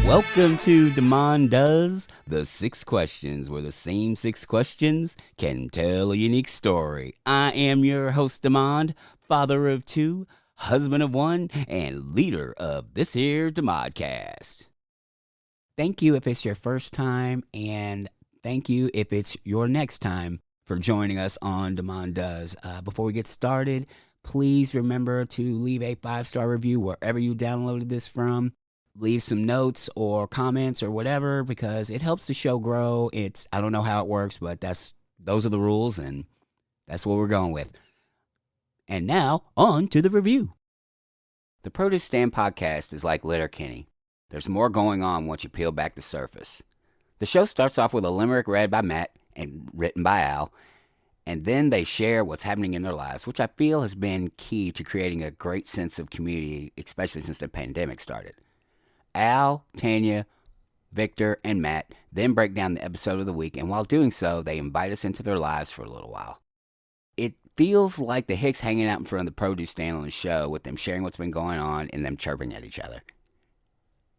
Welcome to Demond Does the 6 questions, where the same 6 questions can tell a unique story. I am your host, Demond, father of 2, husband of 1, and leader of this here Demodcast. Thank you if it's your first time, and thank you if it's your next time for joining us on Demond Does. Before we get started, please remember to leave a 5-star review wherever you downloaded this from. Leave some notes or comments or whatever, because it helps the show grow. I don't know how it works, but those are the rules, and that's what we're going with. And now, on to the review. The Produce Stand podcast is like Letterkenny. There's more going on once you peel back the surface. The show starts off with a limerick read by Matt and written by Al, and then they share what's happening in their lives, which I feel has been key to creating a great sense of community, especially since the pandemic started. Al, Tanya, Victor, and Matt then break down the episode of the week, and while doing so, they invite us into their lives for a little while. It feels like the Hicks hanging out in front of the produce stand on the show, with them sharing what's been going on and them chirping at each other.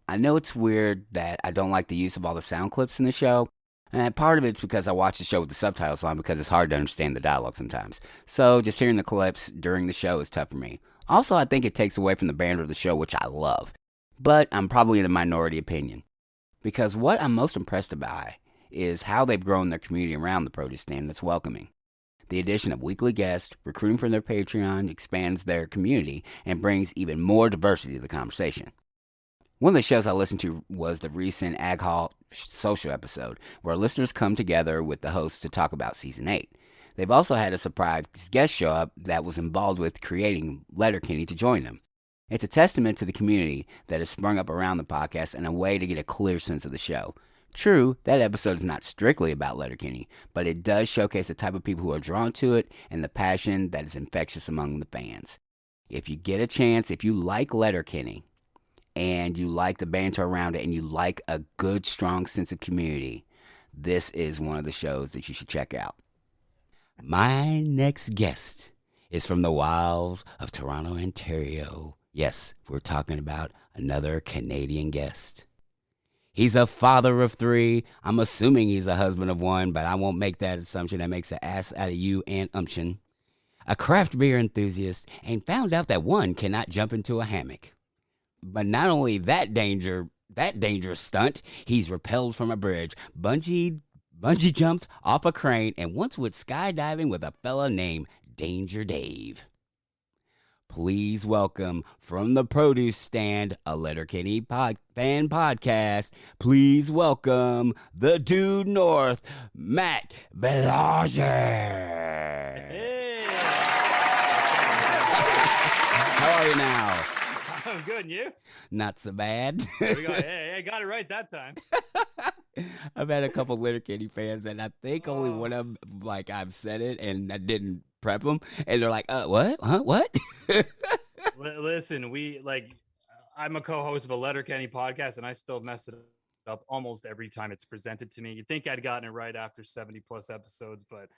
I know it's weird that I don't like the use of all the sound clips in the show, and part of it's because I watch the show with the subtitles on, because it's hard to understand the dialogue sometimes. So just hearing the clips during the show is tough for me. Also, I think it takes away from the banter of the show, which I love. But I'm probably in the minority opinion, because what I'm most impressed by is how they've grown their community around the produce stand that's welcoming. The addition of weekly guests, recruiting from their Patreon, expands their community and brings even more diversity to the conversation. One of the shows I listened to was the recent Ag Hall social episode, where listeners come together with the hosts to talk about Season 8. They've also had a surprise guest show up that was involved with creating Letterkenny to join them. It's a testament to the community that has sprung up around the podcast and a way to get a clear sense of the show. True, that episode is not strictly about Letterkenny, but it does showcase the type of people who are drawn to it and the passion that is infectious among the fans. If you get a chance, if you like Letterkenny and you like the banter around it and you like a good, strong sense of community, this is one of the shows that you should check out. My next guest is from the wilds of Toronto, Ontario. Yes, we're talking about another Canadian guest. He's a father of 3. I'm assuming he's a husband of 1, but I won't make that assumption. That makes an ass out of you and umption. A craft beer enthusiast, and found out that 1 cannot jump into a hammock. But not only that dangerous stunt, he's repelled from a bridge, bungee jumped off a crane, and once went skydiving with a fella named Danger Dave. Please welcome, from the produce stand, a Letterkenny fan podcast, please welcome the Dude North, Matt Belanger. Hey. How are you now? I'm good, and you? Not so bad. There we go. Hey, I got it right that time. I've had a couple Letterkenny fans, and I think only one of them, like, I've said it, and I didn't prep them, and they're like, what? Huh? What? Listen, I'm a co-host of a Letterkenny podcast, and I still mess it up almost every time it's presented to me. You'd think I'd gotten it right after 70 plus episodes, but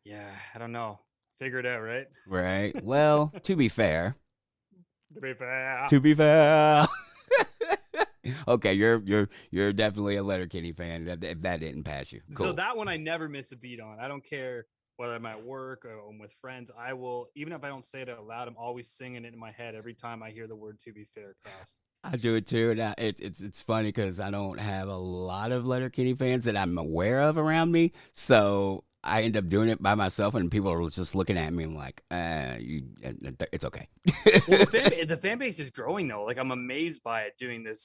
yeah, I don't know. Figure it out, right? Right. Well, to be fair. To be fair. Okay, you're definitely a Letterkenny fan. If that didn't pass you, cool. So that one I never miss a beat on. I don't care whether I'm at work or I'm with friends. I will, even if I don't say it out loud, I'm always singing it in my head every time I hear the word "to be fair" crossed. I do it too, and it's funny because I don't have a lot of Letterkenny fans that I'm aware of around me, so I end up doing it by myself, and people are just looking at me and like, it's okay. Well, the fan base is growing though. Like, I'm amazed by it doing the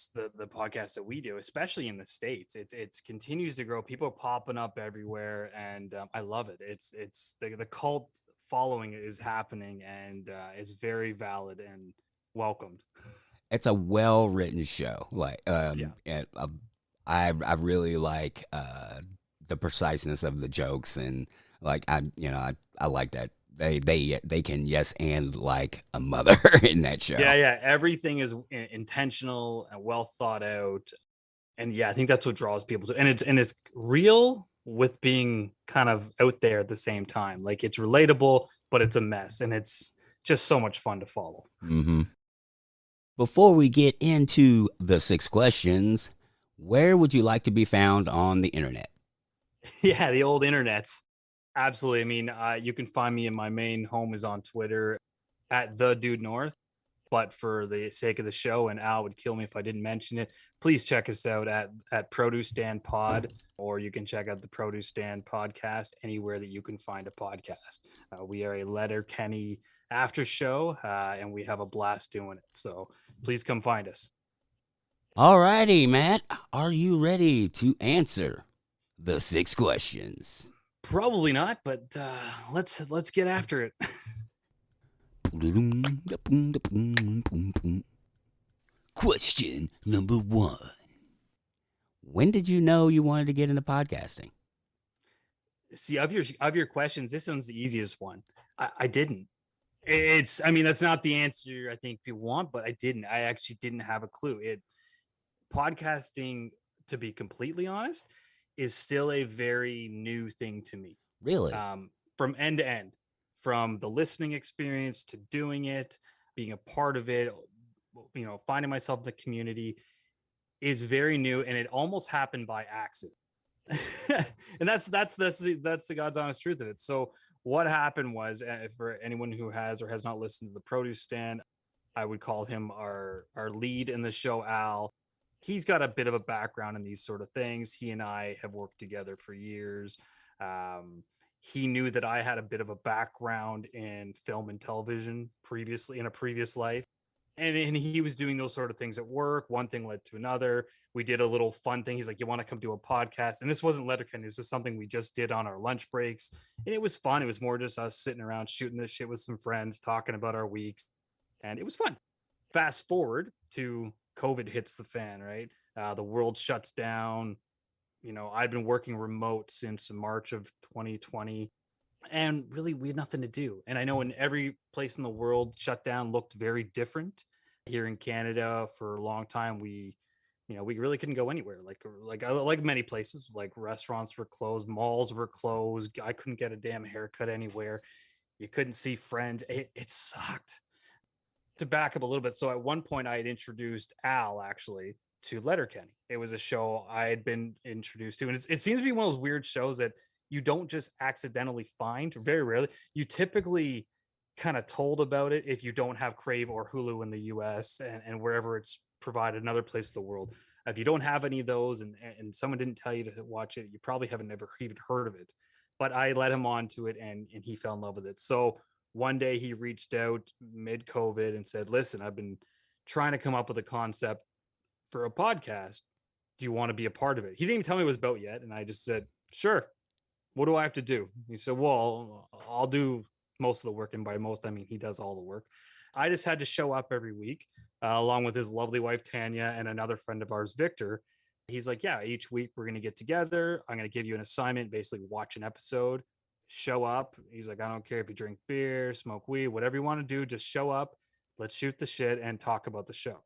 podcast that we do, especially in the States. It's continues to grow. People are popping up everywhere, and I love it. It's the cult following is happening, and it's very valid and welcomed. It's a well-written show. Like, Yeah. and I really like the preciseness of the jokes, and like I like that they can yes and like a mother in that show. Yeah. Everything is intentional and well thought out, and yeah, I think that's what draws people to. And it's real with being kind of out there at the same time. Like, it's relatable, but it's a mess, and it's just so much fun to follow. Mm-hmm. Before we get into the 6 questions, where would you like to be found on the internet? Yeah, the old internets. Absolutely. I mean, you can find me in my main home is on Twitter at the Dude North. But for the sake of the show, and Al would kill me if I didn't mention it, please check us out at Produce Stand Pod, or you can check out the Produce Stand Podcast anywhere that you can find a podcast. We are a Letterkenny after show, and we have a blast doing it. So please come find us. Alrighty, Matt, are you ready to answer the 6 questions? Probably not, but let's get after it. Question number 1. When did you know you wanted to get into podcasting? See, of your questions, this one's the easiest one. I didn't. I mean, that's not the answer I think people want, but I didn't. I actually didn't have a clue. Podcasting, to be completely honest, is still a very new thing to me. Really? From end to end, from the listening experience to doing it, being a part of it, finding myself in the community is very new, and it almost happened by accident. And that's the God's honest truth of it. So what happened was, for anyone who has or has not listened to the Produce Stand, I would call him our lead in the show, Al. He's got a bit of a background in these sort of things. He and I have worked together for years. He knew that I had a bit of a background in film and television previously, in a previous life. And he was doing those sort of things at work. One thing led to another. We did a little fun thing. He's like, "You want to come do a podcast?" And this wasn't Letterkenny. This was something we just did on our lunch breaks. And it was fun. It was more just us sitting around shooting this shit with some friends, talking about our weeks. And it was fun. Fast forward to COVID hits the fan, right? The world shuts down. I've been working remote since March of 2020, and really we had nothing to do. And I know in every place in the world, shutdown looked very different. Here in Canada, for a long time, we really couldn't go anywhere. Like many places, like restaurants were closed, malls were closed. I couldn't get a damn haircut anywhere. You couldn't see friends. It sucked. To back up a little bit, so at one point I had introduced Al actually to Letterkenny. It was a show I had been introduced to, and it seems to be one of those weird shows that you don't just accidentally find. Very rarely. You typically kind of told about it if you don't have Crave or Hulu in the US, and wherever it's provided in other places of the world. If you don't have any of those, and someone didn't tell you to watch it, you probably haven't never even heard of it. But I led him on to it, and he fell in love with it. So one day he reached out mid COVID and said, "Listen, I've been trying to come up with a concept for a podcast. Do you want to be a part of it?" He didn't even tell me what it was about yet. And I just said, "Sure. What do I have to do?" He said, "Well, I'll do most of the work." And by most, I mean he does all the work. I just had to show up every week, along with his lovely wife, Tanya, and another friend of ours, Victor. He's like, "Yeah, each week we're going to get together. I'm going to give you an assignment, basically watch an episode, show up." He's like, "I don't care if you drink beer, smoke weed, whatever you want to do, just show up. Let's shoot the shit and talk about the show."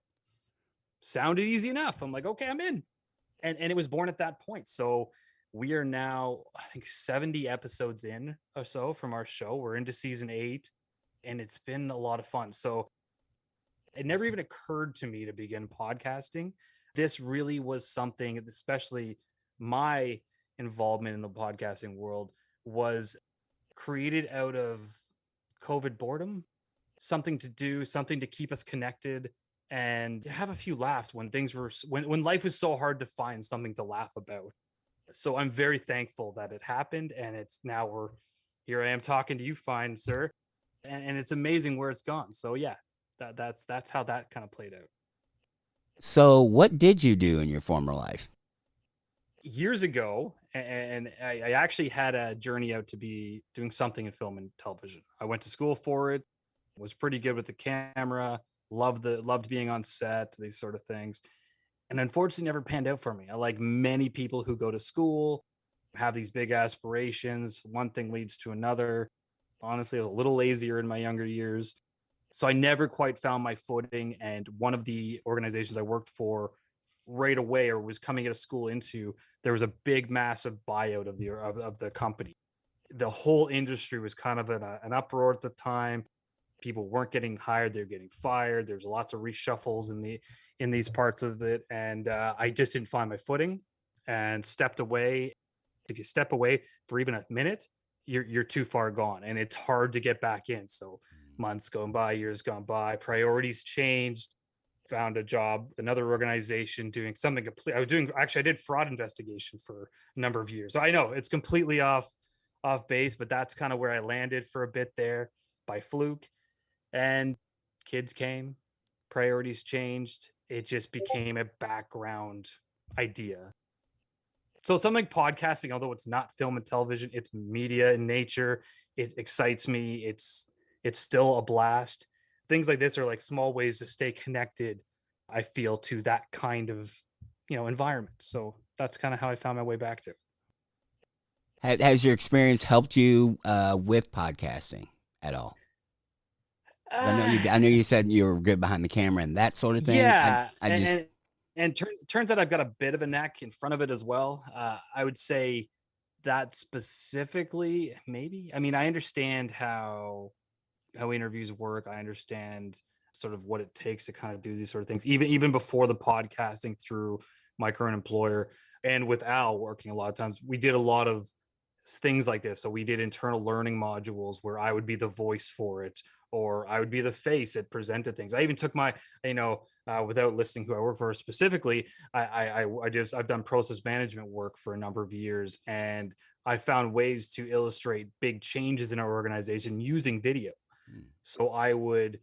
Sounded easy enough. I'm like, "Okay, I'm in." And it was born at that point. So we are now, I think, 70 episodes in or so from our show. We're into season 8, and it's been a lot of fun. So it never even occurred to me to begin podcasting. This really was something, especially my involvement in the podcasting world, was created out of COVID boredom, something to do, something to keep us connected, and have a few laughs when when life was so hard to find something to laugh about. So I'm very thankful that it happened, and it's now we're here. I am talking to you, fine sir, and it's amazing where it's gone. So yeah, that's how that kind of played out. So, what did you do in your former life? Years ago, and I actually had a journey out to be doing something in film and television. I went to school for it, was pretty good with the camera, loved being on set, these sort of things. And unfortunately never panned out for me. I, like many people who go to school, have these big aspirations. One thing leads to another. Honestly, a little lazier in my younger years. So I never quite found my footing. And one of the organizations I worked for right away, or was coming out of school into, there was a big, massive buyout of the company. The whole industry was kind of in an uproar at the time. People weren't getting hired, they're getting fired. There's lots of reshuffles in these parts of it, and I just didn't find my footing and stepped away. If you step away for even a minute, you're too far gone, and it's hard to get back in. So months gone by, years gone by, priorities changed. Found a job, another organization doing something complete. I did fraud investigation for a number of years. So I know it's completely off base, but that's kind of where I landed for a bit there by fluke. And kids came, priorities changed. It just became a background idea. So something like podcasting, although it's not film and television, it's media in nature. It excites me. It's still a blast. Things like this are like small ways to stay connected, I feel, to that kind of environment. So that's kind of how I found my way back to. Has your experience helped you with podcasting at all? I know you said you were good behind the camera and that sort of thing. Yeah, I just turns out I've got a bit of a neck in front of it as well. I would say that specifically, maybe. I mean, I understand how interviews work. I understand sort of what it takes to kind of do these sort of things, even before the podcasting through my current employer. And with Al working a lot of times, we did a lot of things like this. So we did internal learning modules where I would be the voice for it, or I would be the face that presented things. I even took my, without listing who I work for specifically, I've done process management work for a number of years, and I found ways to illustrate big changes in our organization using video. So I would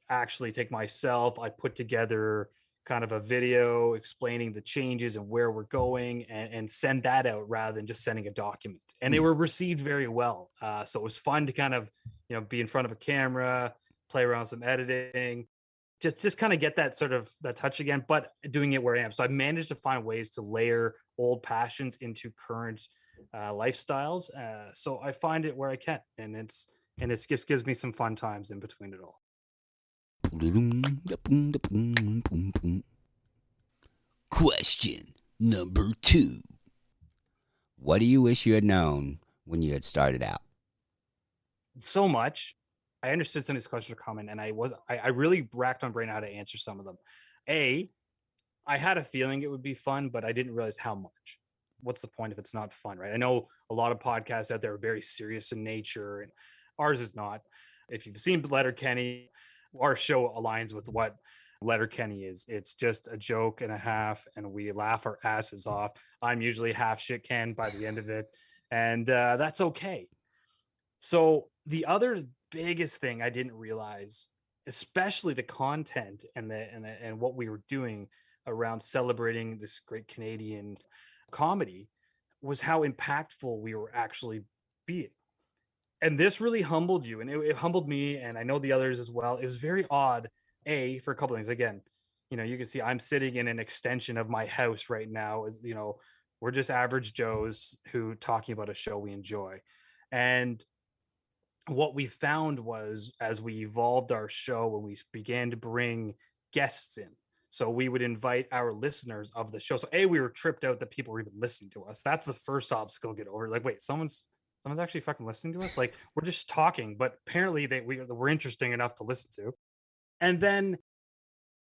actually take myself, I put together kind of a video explaining the changes and where we're going, and send that out rather than just sending a document. And they were received very well. So it was fun to kind of, be in front of a camera, play around some editing, just kind of get that sort of that touch again, but doing it where I am. So I managed to find ways to layer old passions into current lifestyles. So I find it where I can, and it just gives me some fun times in between it all. Question number 2. What do you wish you had known when you had started out? So much. I understood some of these questions were coming, and I really racked my brain how to answer some of them. I had a feeling it would be fun, but I didn't realize how much. What's the point if it's not fun, right? I know a lot of podcasts out there are very serious in nature, and ours is not. If you've seen Letterkenny, our show aligns with what Letterkenny is. It's just a joke and a half, and we laugh our asses off. I'm usually half shit canned by the end of it, and that's okay. So the other biggest thing I didn't realize, especially the content and what we were doing around celebrating this great Canadian comedy, was how impactful we were actually being. And this really humbled you, and it humbled me, and I know the others as well. It was very odd, for a couple things. Again, you can see I'm sitting in an extension of my house right now. We're just average Joes who talking about a show we enjoy. And what we found was, as we evolved our show, when we began to bring guests in, so we would invite our listeners of the show. So we were tripped out that people were even listening to us. That's the first obstacle to get over. Like, wait, someone's actually fucking listening to us. Like, we're just talking, but apparently we're interesting enough to listen to. And then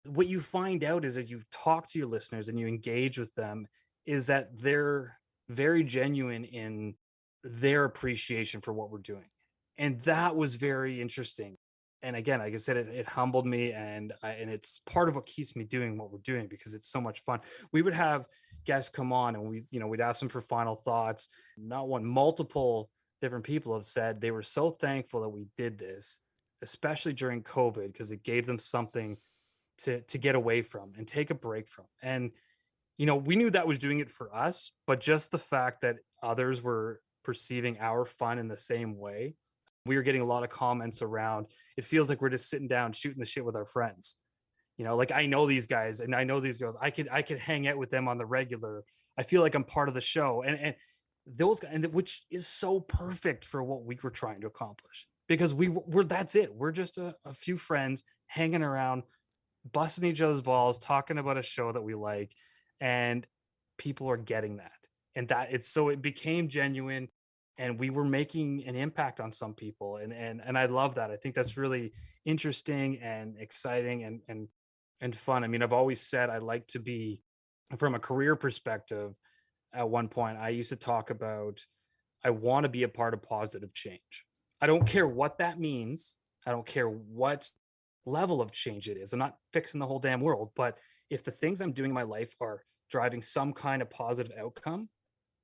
what you find out is, as you talk to your listeners and you engage with them, is that they're very genuine in their appreciation for what we're doing. And that was very interesting. And again, like I said, it humbled me, and it's part of what keeps me doing what we're doing, because it's so much fun. We would have guests come on, and we'd ask them for final thoughts. Not one, multiple different people have said they were so thankful that we did this, especially during COVID, because it gave them something to get away from and take a break from. And we knew that was doing it for us, but just the fact that others were perceiving our fun in the same way. We were getting a lot of comments around, it feels like we're just sitting down shooting the shit with our friends. Like, I know these guys and I know these girls. I could hang out with them on the regular. I feel like I'm part of the show. And those guys, which is so perfect for what we were trying to accomplish, because we're that's it. We're just a few friends hanging around, busting each other's balls, talking about a show that we like, and people are getting that. And that it became genuine. and we were making an impact on some people, and I love that. I think that's really interesting and exciting and fun. I mean, I've always said I like to be, from a career perspective. At one point I used to talk about, I want to be a part of positive change. I don't care what that means. I don't care what level of change it is. I'm not fixing the whole damn world, but if the things I'm doing in my life are driving some kind of positive outcome,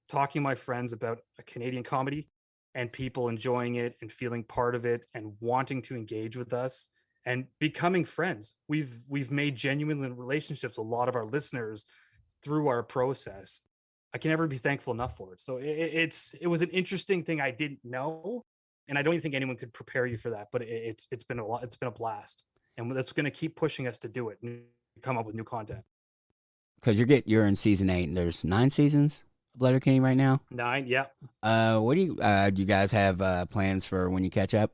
talking to my friends about a Canadian comedy and people enjoying it and feeling part of it and wanting to engage with us and becoming friends. We've made genuine relationships with a lot of our listeners through our process. I can never be thankful enough for it. So it was an interesting thing I didn't know, and I don't even think anyone could prepare you for that. But it's been a lot. It's been a blast, and that's going to keep pushing us to do it and come up with new content. Because you're in season 8, and there's 9 seasons of Letterkenny right now. 9, yeah. What do you guys have plans for when you catch up?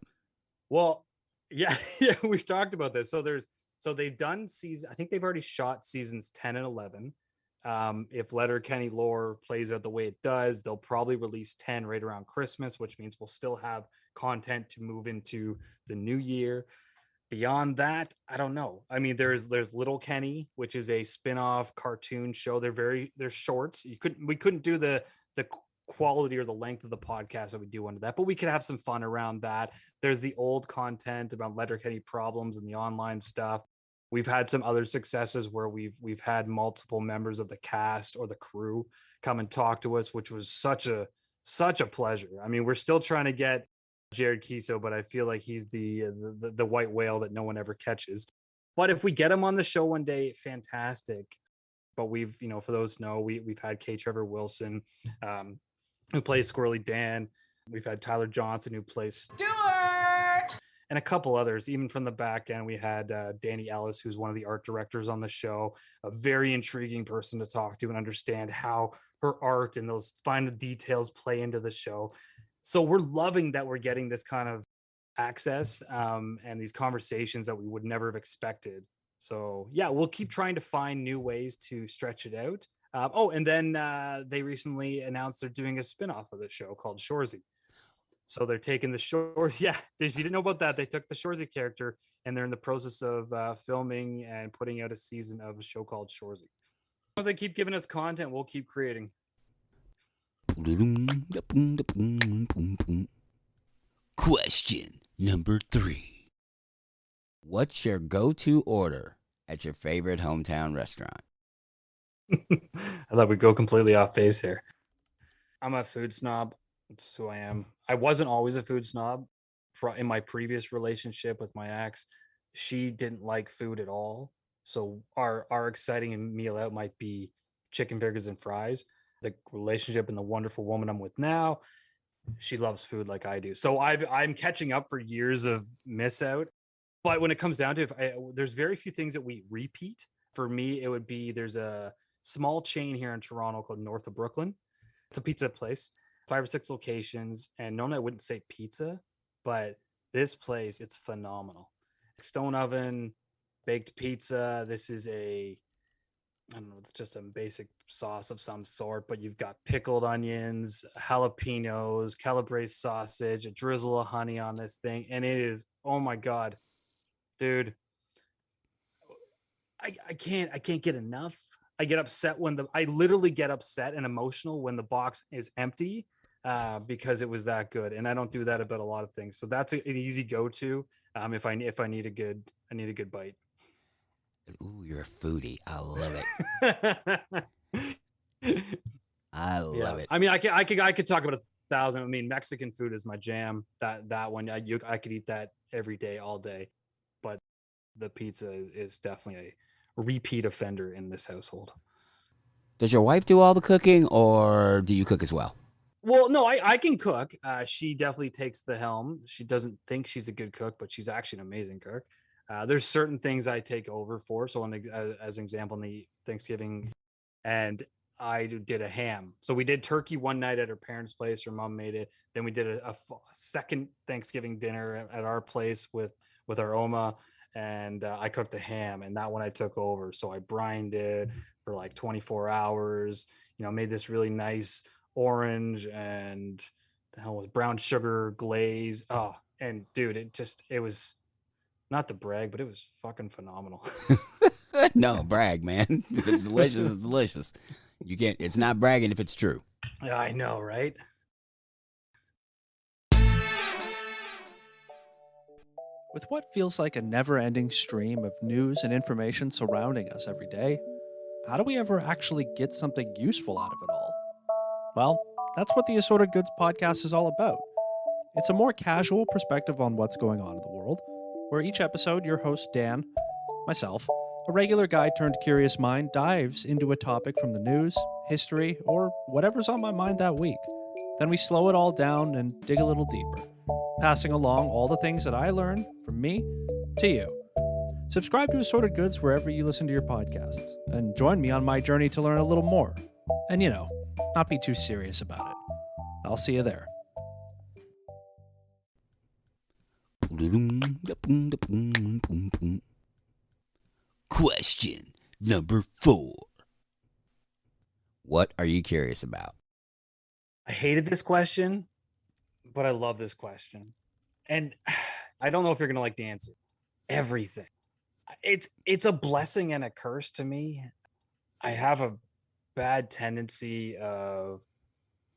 Well, yeah, yeah, we've talked about this. So they've done season. I think they've already shot seasons 10 and 11. If Letterkenny lore plays out the way it does, they'll probably release 10 right around Christmas, which means we'll still have content to move into the new year. Beyond that, I don't know. I mean, there's Little Kenny, which is a spin-off cartoon show. They're shorts. We couldn't do the quality or the length of the podcast that we do under that, but we could have some fun around that. There's the old content about Letterkenny problems and the online stuff. We've had some other successes where we've had multiple members of the cast or the crew come and talk to us, which was such a pleasure. I mean, we're still trying to get Jared Kiso, but I feel like he's the white whale that no one ever catches. But if we get him on the show one day, fantastic. But we've, for those who know, we've had K. Trevor Wilson, who plays Squirrely Dan. We've had Tyler Johnson, who plays Stuart, and a couple others. Even from the back end, we had Danny Ellis, who's one of the art directors on the show, a very intriguing person to talk to and understand how her art and those final details play into the show. So we're loving that we're getting this kind of access and these conversations that we would never have expected. So yeah, we'll keep trying to find new ways to stretch it out. And then they recently announced they're doing a spinoff of the show called Shoresy. So they're taking the shore. Yeah, if you didn't know about that, they took the Shoresy character and they're in the process of filming and putting out a season of a show called Shoresy. As they keep giving us content, we'll keep creating. Question number 3. What's your go-to order at your favorite hometown restaurant? I thought we'd go completely off base here. I'm a food snob. That's who I am. I wasn't always a food snob. In my previous relationship with my ex, she didn't like food at all. So our exciting meal out might be chicken fingers and fries. The relationship and the wonderful woman I'm with now, she loves food like I do. So I'm catching up for years of miss out. But when it comes down to it, there's very few things that we repeat. For me, it would be, there's a small chain here in Toronto called North of Brooklyn. It's a pizza place, 5 or 6 locations. And normally I wouldn't say pizza, but this place, it's phenomenal. Stone oven, baked pizza. This is I don't know, it's just a basic sauce of some sort, but you've got pickled onions, jalapenos, calabrese sausage, a drizzle of honey on this thing. And it is, oh my God, dude. I can't get enough. I get upset I literally get upset and emotional when the box is empty because it was that good. And I don't do that about a lot of things. So that's an easy go-to if I need a good bite. Ooh, you're a foodie. I love it. I love it. I mean, I could talk about 1,000. I mean, Mexican food is my jam. That one, I could eat that every day, all day. But the pizza is definitely a repeat offender in this household. Does your wife do all the cooking, or do you cook as well? Well, no, I can cook. She definitely takes the helm. She doesn't think she's a good cook, but she's actually an amazing cook. There's certain things I take over for. So, as an example, in the Thanksgiving, and I did a ham. So we did turkey one night at her parents' place. Her mom made it. Then we did a second Thanksgiving dinner at our place with our Oma, and I cooked a ham. And that one I took over. So I brined it for like 24 hours. Made this really nice orange and the hell was brown sugar glaze. Oh, and dude, it was not to brag, but it was fucking phenomenal. No, brag, man. If it's delicious, it's delicious. You can't. It's not bragging if it's true. I know, right? With what feels like a never ending stream of news and information surrounding us every day, how do we ever actually get something useful out of it all? Well, that's what the Assorted Goods podcast is all about. It's a more casual perspective on what's going on in the world, where each episode, your host Dan, myself, a regular guy turned curious mind, dives into a topic from the news, history, or whatever's on my mind that week. Then we slow it all down and dig a little deeper, passing along all the things that I learn from me to you. Subscribe to Assorted Goods wherever you listen to your podcasts, and join me on my journey to learn a little more. And not be too serious about it. I'll see you there. Question number 4. What are you curious about? I hated this question, but I love this question. And I don't know if you're going to like the answer. Everything. It's a blessing and a curse to me. I have a bad tendency of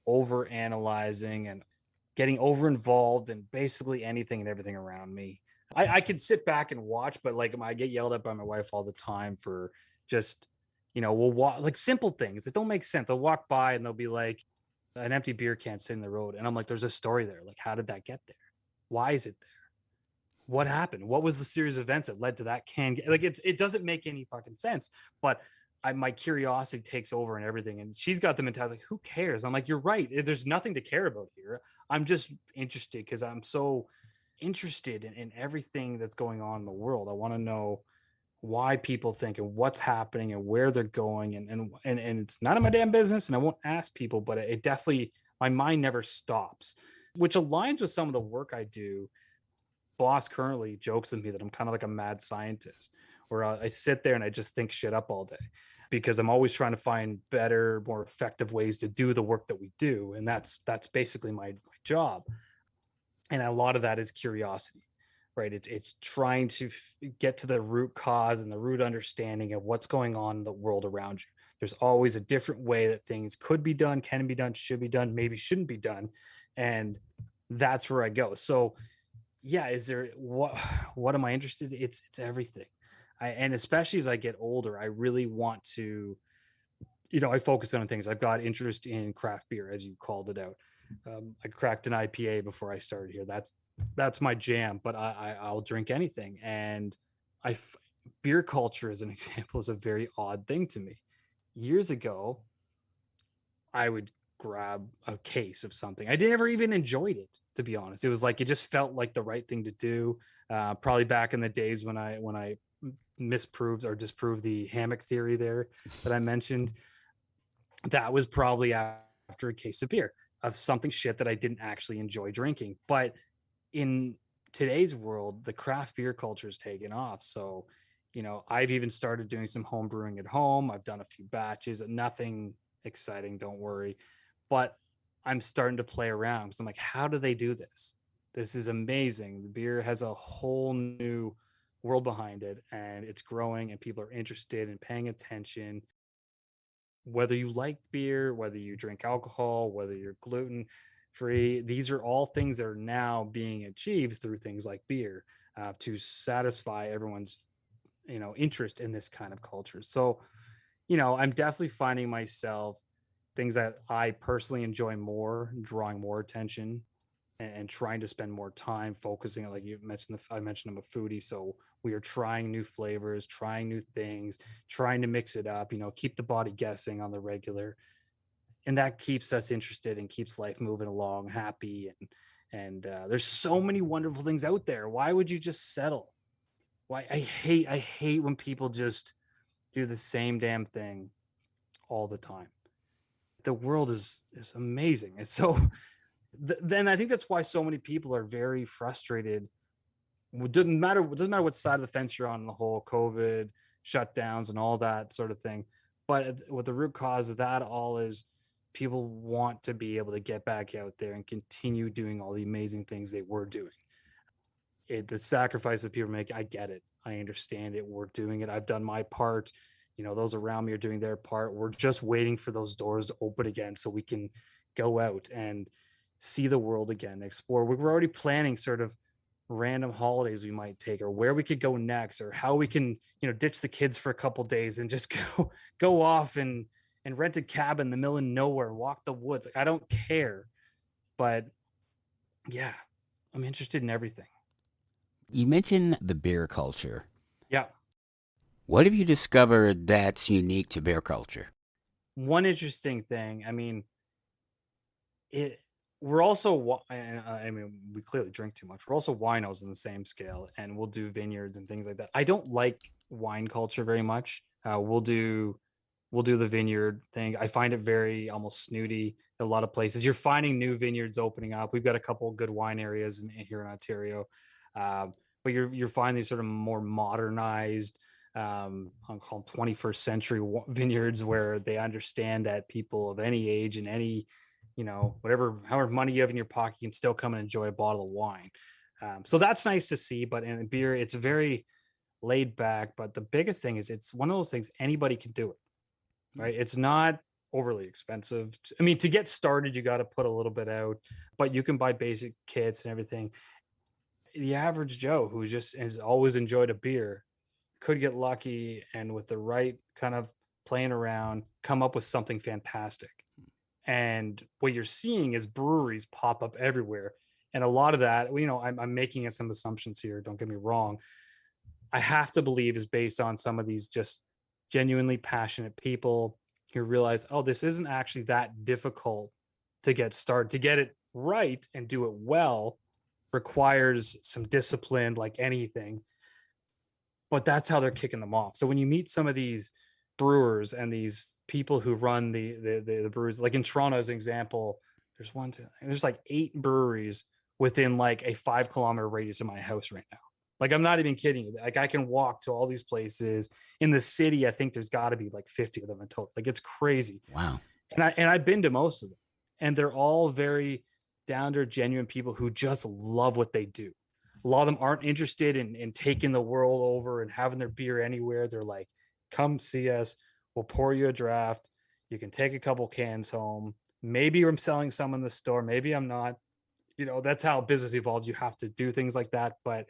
over analyzing and getting over involved in basically anything and everything around me. I could sit back and watch, but like I get yelled at by my wife all the time for just, we'll walk like simple things that don't make sense. I'll walk by and they'll be like, an empty beer can sit in the road. And I'm like, there's a story there. Like, how did that get there? Why is it there? What happened? What was the series of events that led to that can? Like, it doesn't make any fucking sense. But my curiosity takes over and everything. And she's got the mentality like, who cares? I'm like, you're right. There's nothing to care about here. I'm just interested because I'm so interested in everything that's going on in the world. I want to know why people think and what's happening and where they're going. And it's none of my damn business. And I won't ask people, but it definitely, my mind never stops, which aligns with some of the work I do. Boss currently jokes with me that I'm kind of like a mad scientist, where I sit there and I just think shit up all day because I'm always trying to find better, more effective ways to do the work that we do. And that's basically my job. And a lot of that is curiosity, right? It's trying to get to the root cause and the root understanding of what's going on in the world around you. There's always a different way that things could be done, can be done, should be done, maybe shouldn't be done. And that's where I go. So yeah, is there what am I interested in? It's everything. And especially as I get older, I really want to, I focus on things. I've got interest in craft beer, as you called it out. I cracked an IPA before I started here. That's my jam, but I'll drink anything. And beer culture, as an example, is a very odd thing to me. Years ago, I would grab a case of something. I never even enjoyed it, to be honest. It was like, it just felt like the right thing to do. Probably back in the days when I misproved or disproved the hammock theory there that I mentioned. That was probably after a case of beer, of something shit that I didn't actually enjoy drinking. But in today's world, the craft beer culture is taken off. So, I've even started doing some home brewing at home. I've done a few batches, nothing exciting, don't worry. But I'm starting to play around because I'm like, how do they do this? This is amazing. The beer has a whole new world behind it, and it's growing, and people are interested in paying attention. Whether you like beer, whether you drink alcohol, whether you're gluten free, these are all things that are now being achieved through things like beer to satisfy everyone's interest in this kind of culture. So I'm definitely finding myself things that I personally enjoy more, drawing more attention and trying to spend more time focusing on, like you mentioned, I mentioned I'm a foodie. So we are trying new flavors, trying new things, trying to mix it up, keep the body guessing on the regular. And that keeps us interested and keeps life moving along, happy. And there's so many wonderful things out there. Why would you just settle? Why? I hate when people just do the same damn thing all the time. The world is amazing. And so then I think that's why so many people are very frustrated. It doesn't matter what side of the fence you're on the whole COVID shutdowns and all that sort of thing. But what the root cause of that all is, people want to be able to get back out there and continue doing all the amazing things they were doing. The sacrifice that people make, I get it. I understand it. We're doing it. I've done my part. Those around me are doing their part. We're just waiting for those doors to open again so we can go out and see the world again, explore. We're already planning sort of random holidays we might take, or where we could go next, or how we can, ditch the kids for a couple days and just go off and rent a cabin in the middle of nowhere, walk the woods. Like, I don't care, but yeah, I'm interested in everything. You mentioned the beer culture. Yeah. What have you discovered that's unique to beer culture? One interesting thing, we're also, we clearly drink too much. We're also winos on the same scale, and we'll do vineyards and things like that. I don't like wine culture very much. We'll do the vineyard thing. I find it very almost snooty in a lot of places. You're finding new vineyards opening up. We've got a couple of good wine areas here in Ontario, but you're finding these sort of more modernized, I'll call 21st century vineyards, where they understand that people of any age and any, however money you have in your pocket, you can still come and enjoy a bottle of wine. So that's nice to see. But in beer, it's very laid back. But the biggest thing is it's one of those things anybody can do it, right? It's not overly expensive. To get started, you got to put a little bit out, but you can buy basic kits and everything. The average Joe who just has always enjoyed a beer could get lucky, and with the right kind of playing around, come up with something fantastic. And what you're seeing is breweries pop up everywhere. And a lot of that, I'm making some assumptions here, don't get me wrong. I have to believe is based on some of these just genuinely passionate people who realize, oh, this isn't actually that difficult to get started. To get it right and do it well requires some discipline, like anything. But that's how they're kicking them off. So when you meet some of these brewers and these people who run the breweries, like in Toronto as an example, there's like 8 breweries within like a 5-kilometer radius of my house right now. Like, I'm not even kidding you. Like, I can walk to all these places in the city. I think there's got to be like 50 of them in total. Like, it's crazy. Wow. And I've been to most of them, and they're all very down to genuine people who just love what they do. A lot of them aren't interested in taking the world over and having their beer anywhere. They're like, come see us. We'll pour you a draft. You can take a couple cans home. Maybe I'm selling some in the store. Maybe I'm not. That's how business evolves. You have to do things like that. But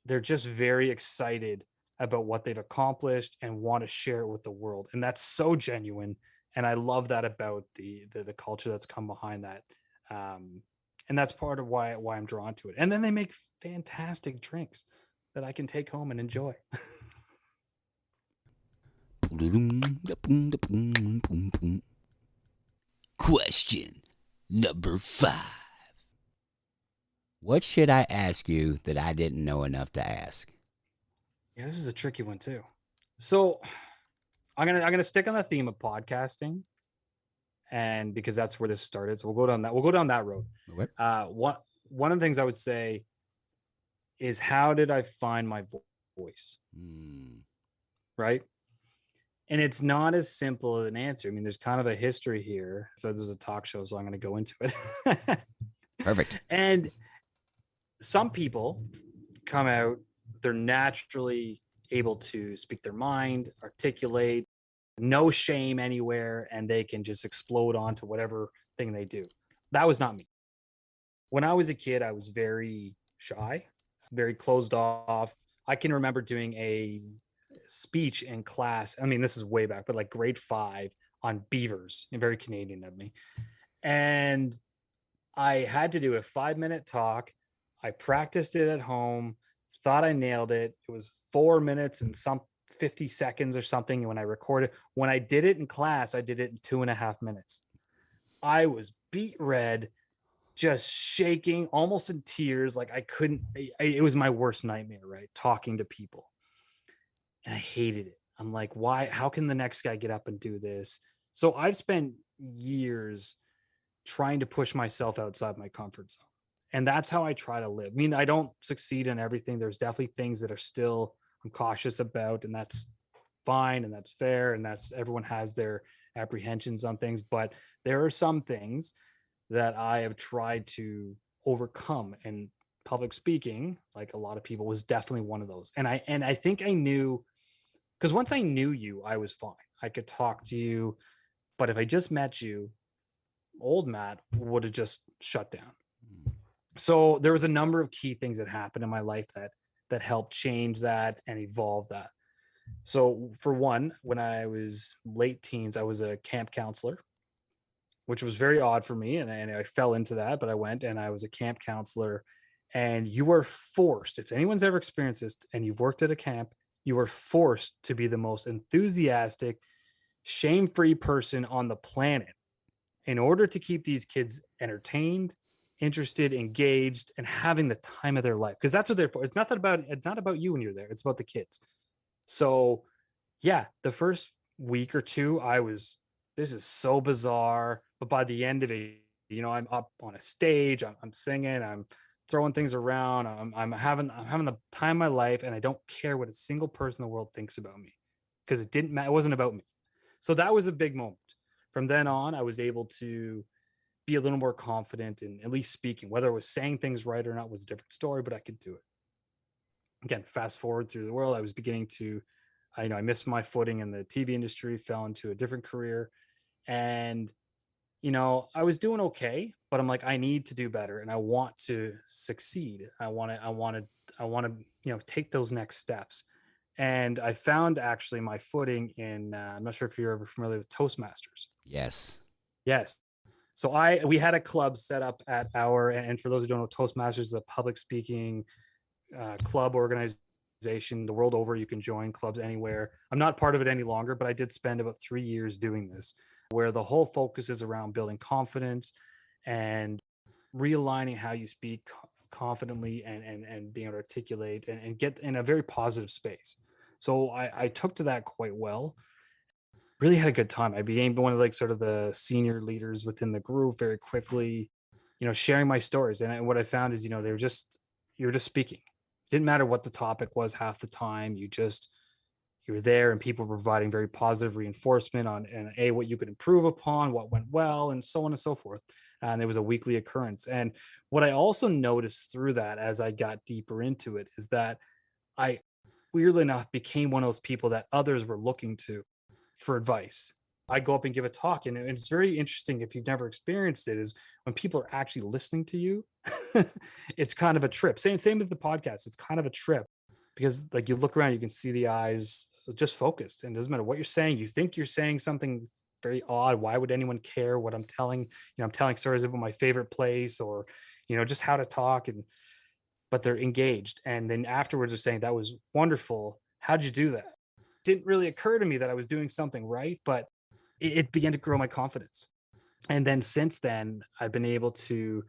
they're just very excited about what they've accomplished and want to share it with the world. And that's so genuine. And I love that about the culture that's come behind that. And that's part of why I'm drawn to it. And then they make fantastic drinks that I can take home and enjoy. Question number 5. What should I ask you that I didn't know enough to ask? Yeah, this is a tricky one too. So I'm gonna stick on the theme of podcasting, and because that's where this started. So we'll go down that road. Okay. One of the things I would say is, how did I find my voice? Right. And it's not as simple as an answer. There's kind of a history here. So this is a talk show, so I'm going to go into it. Perfect. And some people come out, they're naturally able to speak their mind, articulate, no shame anywhere, and they can just explode onto whatever thing they do. That was not me. When I was a kid, I was very shy, very closed off. I can remember doing a speech in class. This is way back, but like grade 5 on beavers, and very Canadian of me. And I had to do a 5-minute talk. I practiced it at home, thought I nailed it. It was 4 minutes and some 50 seconds or something. When I recorded, when I did it in class, I did it in 2.5 minutes. I was beet red, just shaking, almost in tears. Like, I couldn't, it was my worst nightmare, right? Talking to people. And I hated it. I'm like, why? How can the next guy get up and do this? So I've spent years trying to push myself outside my comfort zone. And that's how I try to live. I don't succeed in everything. There's definitely things that are still I'm cautious about, and that's fine, and that's fair, and that's everyone has their apprehensions on things, but there are some things that I have tried to overcome, and public speaking, like a lot of people, was definitely one of those. And I think I knew, because once I knew you, I was fine. I could talk to you, but if I just met you, old Matt would have just shut down. So there was a number of key things that happened in my life that helped change that and evolve that. So for one, when I was late teens, I was a camp counselor, which was very odd for me. And I fell into that, but I went and I was a camp counselor. And you were forced, if anyone's ever experienced this and you've worked at a camp, you were forced to be the most enthusiastic, shame-free person on the planet in order to keep these kids entertained, interested, engaged, and having the time of their life. Because that's what they're for. It's not about you when you're there. It's about the kids. So yeah, the first week or two, this is so bizarre. But by the end of it, I'm up on a stage, I'm singing, I'm throwing things around, I'm having the time of my life, and I don't care what a single person in the world thinks about me, because it didn't matter. It wasn't about me. So that was a big moment. From then on, I was able to be a little more confident in at least speaking. Whether I was saying things right or not was a different story, but I could do it. Again, fast forward through the world, I was beginning to, I missed my footing in the TV industry, fell into a different career, and I was doing okay, but I'm like, I need to do better, and I want to succeed. I want to take those next steps. And I found actually my footing in, I'm not sure if you're ever familiar with Toastmasters. Yes. Yes. So we had a club set up at and for those who don't know, Toastmasters is a public speaking club organization the world over. You can join clubs anywhere. I'm not part of it any longer, but I did spend about 3 years doing this, where the whole focus is around building confidence and realigning how you speak confidently and being able to articulate and get in a very positive space. So I took to that quite well. Really had a good time. I became one of sort of the senior leaders within the group very quickly, sharing my stories. And what I found is, you're just speaking. Didn't matter what the topic was half the time. You were there, and people were providing very positive reinforcement on what you could improve upon, what went well, and so on and so forth. And it was a weekly occurrence. And what I also noticed through that, as I got deeper into it, is that I weirdly enough became one of those people that others were looking to for advice. I go up and give a talk, and it's very interesting, if you've never experienced it, is when people are actually listening to you. It's kind of a trip. Same with the podcast. It's kind of a trip, because you look around, you can see the eyes just focused, and it doesn't matter what you're saying. You think you're saying something very odd. Why would anyone care what I'm telling? I'm telling stories about my favorite place, or just how to talk, but they're engaged. And then afterwards they're saying, that was wonderful. How'd you do that? Didn't really occur to me that I was doing something right, but it began to grow my confidence. And then since then, I've been able to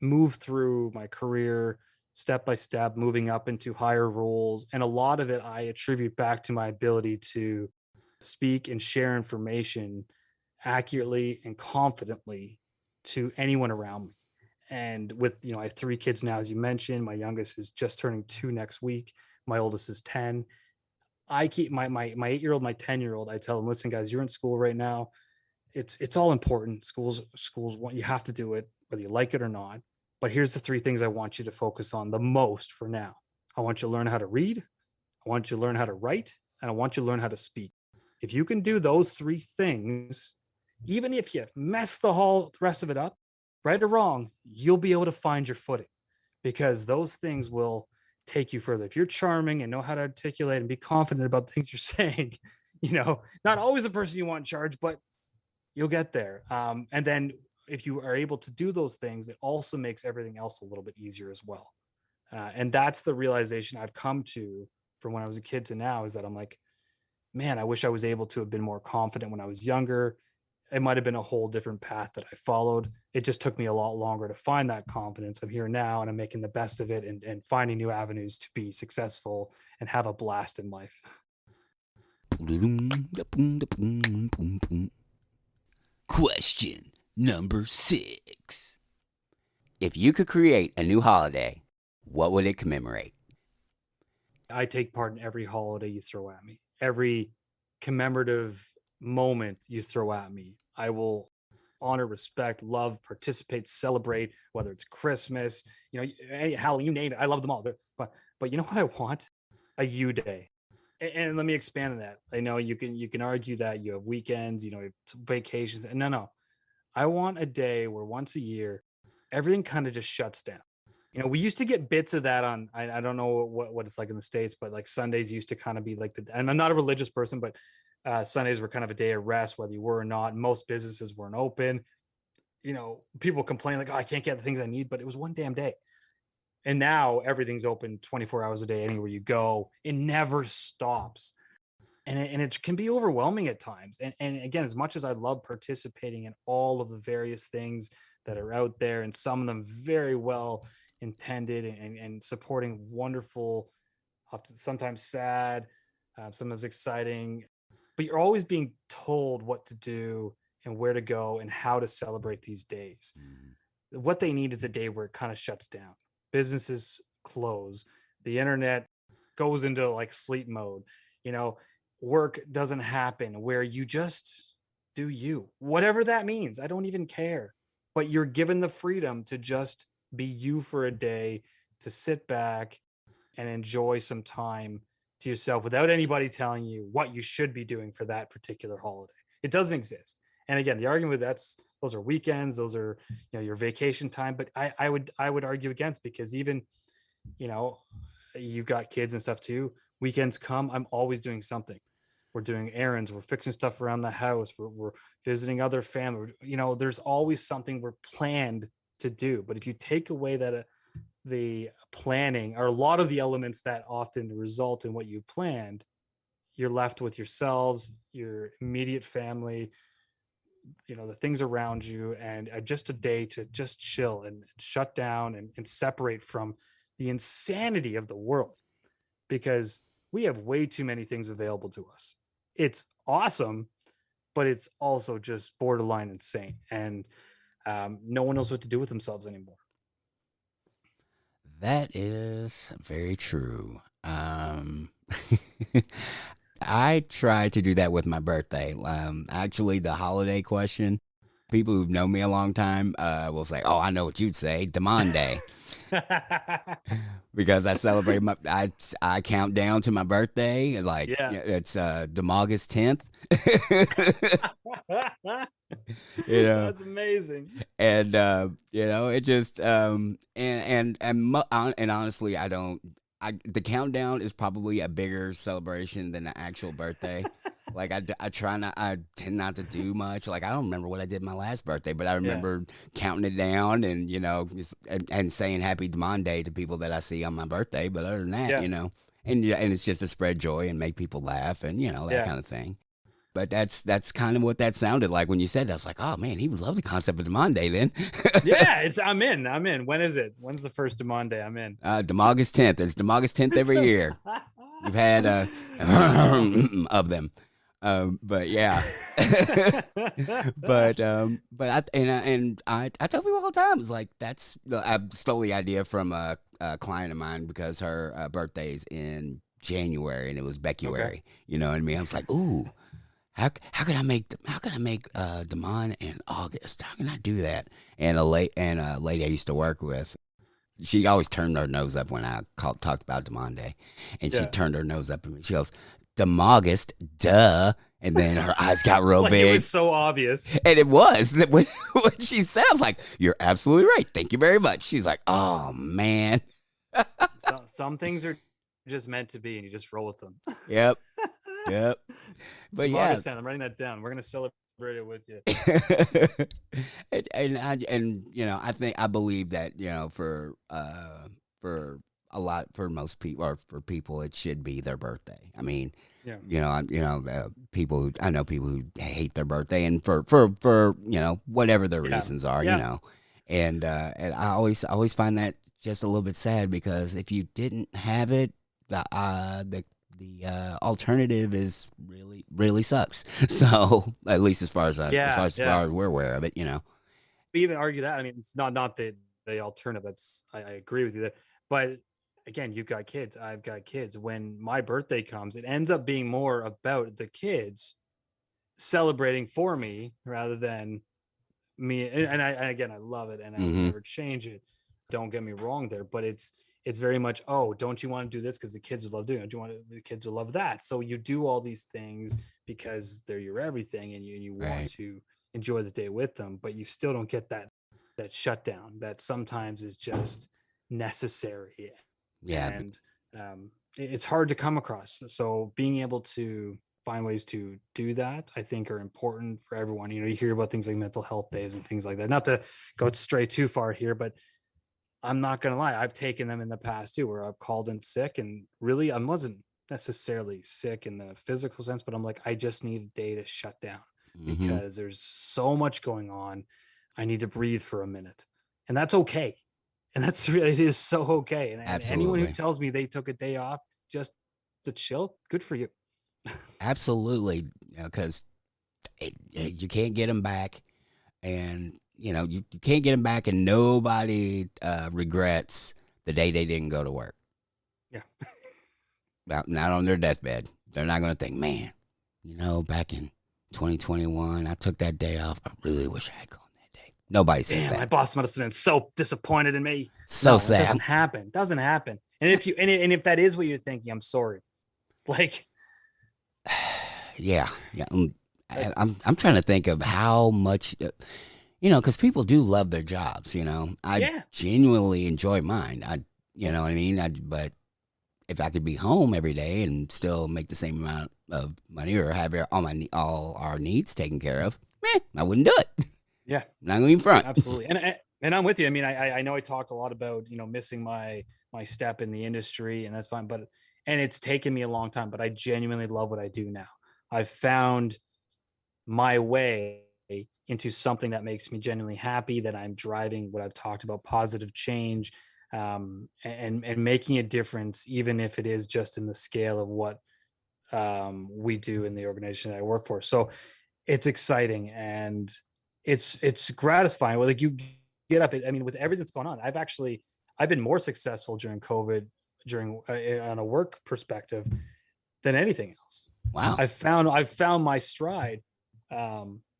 move through my career step by step, moving up into higher roles. And a lot of it I attribute back to my ability to speak and share information accurately and confidently to anyone around me. And with, I have 3 kids now, as you mentioned. My youngest is just turning 2 next week. My oldest is 10. I keep my 8-year-old, my 10-year-old, I tell them, listen, guys, you're in school right now. It's all important. Schools want, you have to do it, whether you like it or not. But here's the 3 things I want you to focus on the most for now. I want you to learn how to read. I want you to learn how to write, and I want you to learn how to speak. If you can do those 3 things, even if you mess the rest of it up, right or wrong, you'll be able to find your footing, because those things will take you further. If you're charming and know how to articulate and be confident about the things you're saying, not always the person you want in charge, but you'll get there. And then if you are able to do those things, it also makes everything else a little bit easier as well. And that's the realization I've come to from when I was a kid to now, is that I'm like, man, I wish I was able to have been more confident when I was younger. It might have been a whole different path that I followed. It just took me a lot longer to find that confidence. I'm here now, and I'm making the best of it, and finding new avenues to be successful and have a blast in life. Question number 6. If you could create a new holiday, what would it commemorate? I take part in every holiday you throw at me. Every commemorative moment you throw at me, I will honor, respect, love, participate, celebrate, whether it's Christmas, any Halloween, you name it. I love them all. But you know what I want? A you day. And let me expand on that. I know you can argue that you have weekends, you have vacations. And no. I want a day where once a year, everything kind of just shuts down. We used to get bits of that on, I don't know what it's like in the States, but like Sundays used to kind of be like and I'm not a religious person, but Sundays were kind of a day of rest, whether you were or not. Most businesses weren't open. People complain like, oh, I can't get the things I need, but it was one damn day. And now everything's open 24 hours a day, anywhere you go. It never stops. And it can be overwhelming at times. And again, as much as I love participating in all of the various things that are out there, and some of them very well intended and supporting wonderful, sometimes sad, sometimes exciting, but you're always being told what to do and where to go and how to celebrate these days. What they need is a day where it kind of shuts down. Businesses close, the internet goes into like sleep mode, work doesn't happen, where you just do you, whatever that means. I don't even care, but you're given the freedom to just be you for a day, to sit back and enjoy some time to yourself without anybody telling you what you should be doing for that particular holiday. It doesn't exist. And again, the argument with those are weekends, those are your vacation time. But I would argue against, because even you've got kids and stuff too. Weekends come, I'm always doing something. We're doing errands, we're fixing stuff around the house, we're visiting other family. There's always something we're planned to do. But if you take away that the planning, or a lot of the elements that often result in what you planned, you're left with yourselves, your immediate family, the things around you, and just a day to just chill and shut down and separate from the insanity of the world, because we have way too many things available to us. It's awesome, but it's also just borderline insane, and no one knows what to do with themselves anymore. That is very true. I try to do that with my birthday. Actually, the holiday question, people who've known me a long time will say, "Oh, I know what you'd say, Demon Day," because I celebrate I count down to my birthday. Like, Yeah. it's August 10th. That's amazing. And it just and honestly, the countdown is probably a bigger celebration than the actual birthday. Like, I tend not to do much. Like, I don't remember what I did my last birthday, but I remember counting it down and and saying Happy Demon Day to people that I see on my birthday. But other than that, and it's just to spread joy and make people laugh and that kind of thing. But that's kind of what that sounded like when you said that. I was like, oh man, he would love the concept of Demon Day then. Yeah, I'm in. When is it? When's the first Demon Day? I'm in. August 10th. It's August 10th every year. We've had of them. But yeah. but I tell people all the time, it's like, I stole the idea from a client of mine, because her birthday's in January and it was Beccuary. Okay. You know what I mean? I was like, ooh. How can I make Damon in August? How can I do that? And a lady I used to work with, she always turned her nose up when I talked about Damon Day, and she turned her nose up at me. She goes, "August, duh." And then her eyes got real like big. It was so obvious. And it was. When she said, I was like, "You're absolutely right. Thank you very much." She's like, "Oh man." Some things are just meant to be, and you just roll with them. Yep. But It's yeah, August 10th. I'm writing that down. We're gonna celebrate it with you. I believe that for most people, or for people, it should be their birthday. I mean, people I know people who hate their birthday, and for whatever their reasons are, and I always find that just a little bit sad, because if you didn't have it, the alternative is really sucks. So at least as far as we're aware of it, We even argue that. I mean, it's not the alternative. I agree with you there. But again, you've got kids. I've got kids. When my birthday comes, it ends up being more about the kids celebrating for me rather than me. And again, I love it, and I would never change it. Don't get me wrong there, but it's very much, oh, don't you want to do this because the kids would love doing it? Do you want the kids would love that? So you do all these things because they're your everything, and you want to enjoy the day with them, but you still don't get that shutdown that sometimes is just necessary. Yeah. And it's hard to come across. So being able to find ways to do that, I think, are important for everyone. You hear about things like mental health days and things like that. Not to go stray too far here, but I'm not going to lie. I've taken them in the past too, where I've called in sick, and really I wasn't necessarily sick in the physical sense, but I'm like, I just need a day to shut down because there's so much going on. I need to breathe for a minute, and that's okay. And that's really, it is so okay. And anyone who tells me they took a day off just to chill, good for you. Absolutely. Because you can't get them back, and you can't get them back, and nobody regrets the day they didn't go to work. Yeah. Well, not on their deathbed. They're not going to think, man, back in 2021, I took that day off. I really wish I had gone that day. Nobody says that. My boss must have been so disappointed in me. So sad. It doesn't happen. And if that is what you're thinking, I'm sorry. Like, yeah. I'm trying to think of how much, because people do love their jobs. I genuinely enjoy mine. You know what I mean? But if I could be home every day and still make the same amount of money or have all our needs taken care of, I wouldn't do it. Yeah, not going to front. Absolutely. And I'm with you. I mean, I know I talked a lot about missing my step in the industry, and that's fine. And it's taken me a long time, but I genuinely love what I do now. I've found my way into something that makes me genuinely happy, that I'm driving what I've talked about, positive change, and making a difference, even if it is just in the scale of what we do in the organization that I work for. So it's exciting, and it's gratifying. Well, like, you get up, I mean, with everything that's going on, I've been more successful during COVID, on a work perspective, than anything else. Wow. I've found my stride,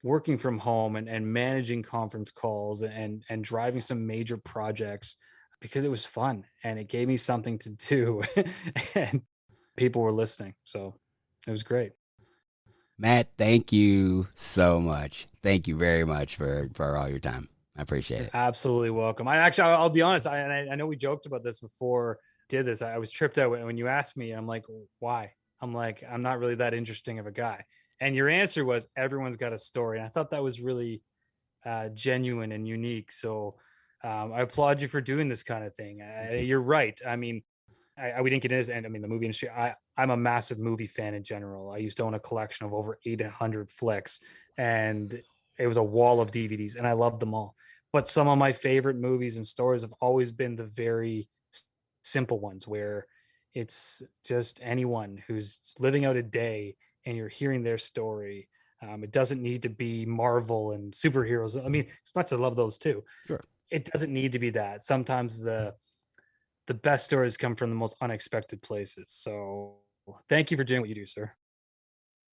working from home and managing conference calls and driving some major projects, because it was fun and it gave me something to do, and people were listening. So it was great. Matt, thank you so much. Thank you very much for all your time. I appreciate it. Absolutely welcome. I'll be honest. I know we joked about this before I did this. I was tripped out when you asked me. I'm like, why? I'm like, I'm not really that interesting of a guy. And your answer was, everyone's got a story. And I thought that was really genuine and unique. So I applaud you for doing this kind of thing. You're right. I mean, we didn't get into this, and I mean, the movie industry, I'm a massive movie fan in general. I used to own a collection of over 800 flicks, and it was a wall of DVDs, and I loved them all. But some of my favorite movies and stories have always been the very simple ones, where it's just anyone who's living out a day and you're hearing their story. It doesn't need to be Marvel and superheroes. I mean, as much as I love those too. Sure. It doesn't need to be that. Sometimes the best stories come from the most unexpected places. So thank you for doing what you do, sir.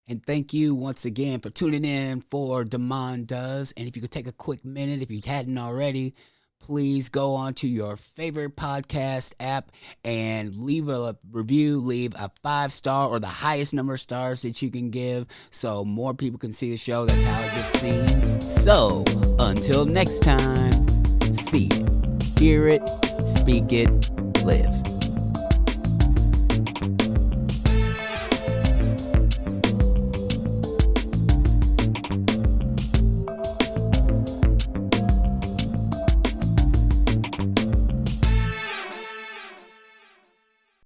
And thank you once again for tuning in for Damon Does. And if you could take a quick minute, if you hadn't already, please go on to your favorite podcast app and leave a review, leave a 5-star or the highest number of stars that you can give, so more people can see the show. That's how it gets seen. So until next time, see it, hear it, speak it, live.